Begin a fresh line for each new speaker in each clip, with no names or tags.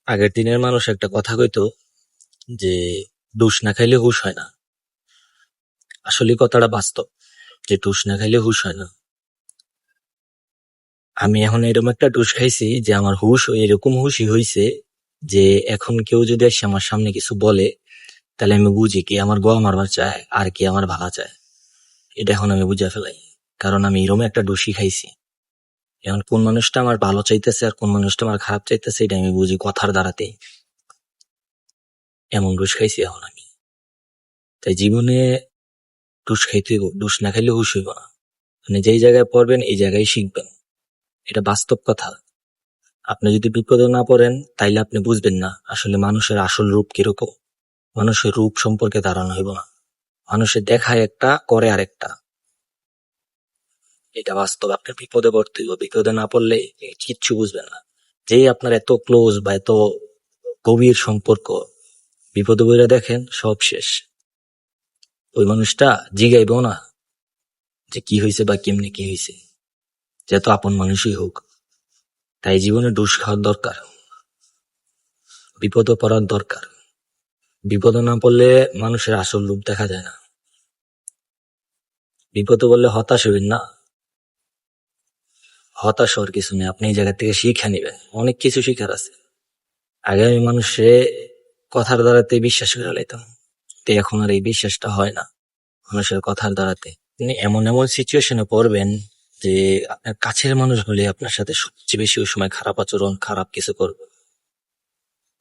আগের দিনের মানুষ একটা কথা কইতো যে ডুস না খাইলে হুশ হয় না। আসলে কথাটা বাস্তব যে ডুস না খাইলে হুশ হয় না। আমি এখন এরকম একটা ডুস খাইছি যে আমার হুশ এরকম হুশই হইছে যে এখন কেউ যদি এসে আমার সামনে কিছু বলে তাহলে আমি বুঝি কি আমার গোয়া মারবার চায় আর কি আমার ভালা চায়। এটা এখন আমি বুঝে ফেলাই, কারণ আমি এরকম একটা ডুসই খাইছি। এখন কোন মানুষটা আমার ভালো চাইতেছে আর কোন মানুষটা আমার খারাপ চাইতেছে এটা আমি বুঝি কথার দ্বারাতে। এমন ডুস খাইছি এখন আমি। তাই জীবনে ডুস খাইতে হইব, ডুস না খাইলে হুশ হইব না। মানে যেই জায়গায় পড়বেন এই জায়গায় শিখবেন, এটা বাস্তব কথা। আপনি যদি বিপদে না পড়েন তাইলে আপনি বুঝবেন না আসলে মানুষের আসল রূপ কিরকম। মানুষের রূপ সম্পর্কে ধারণা হইব না, মানুষের দেখায় একটা করে আরেকটা। এটা বাস্তব। আপনার বিপদে পড়তে হইব, বিপদে না পড়লে কিচ্ছু বুঝবেন না। যেই আপনার এত ক্লোজ বা এত গভীর সম্পর্ক, বিপদে বইরা দেখেন সব শেষ। ওই মানুষটা জিগাইব না যে কি হয়েছে বা কেমনে কি হয়েছে, যত আপন মানুষই হোক। তাই জীবনে ডুস খাওয়ার দরকার, বিপদে পড়ার দরকার। বিপদে না পড়লে মানুষের আসল রূপ দেখা যায় না। বিপদে পড়লে হতাশ হইবেন না, হতাশ হওয়ার কিছু নেই। আপনি এই জায়গা থেকে শিক্ষা নিবেন, অনেক কিছু শিখার আছে। আগে আমি মানুষে কথার দ্বারাতে বিশ্বাস করে লাইতাম, তো এখন আর এই বিশ্বাসটা হয় না মানুষের কথার দ্বারাতে। আপনি এমন এমন সিচুয়েশনে পড়বেন যে আপনার কাছের মানুষ হলে আপনার সাথে সবচেয়ে বেশি ওই সময় খারাপ আচরণ, খারাপ কিছু করবে।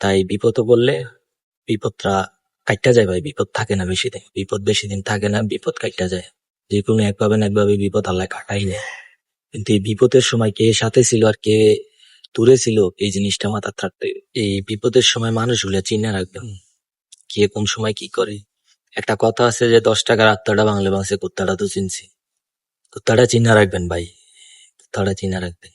তাই বিপদে পড়লে বিপদটা কাইটা যায় ভাই, বিপদ থাকে না বেশি দিন, বিপদ বেশি দিন থাকে না, বিপদ কাইটা যায়। যে কোনো একভাবে না একভাবে বিপদ আল্লাহ কাটাই দেয়। কিন্তু এই বিপদের সময় কে সাথে ছিল আর কে দূরে ছিল এই জিনিসটা মাথায় থাকতে হবে। এই বিপদের সময় মানুষগুলো চিনে রাখবেন কে কোন সময় কি করে। একটা কথা আছে যে 10 টাকার আত্মাটা বাংলা বাংছে, কুত্তাটা তো চিনছি। কুত্তাটা চিনা রাখবেন ভাই, কুত্তাটা চিনা রাখবেন।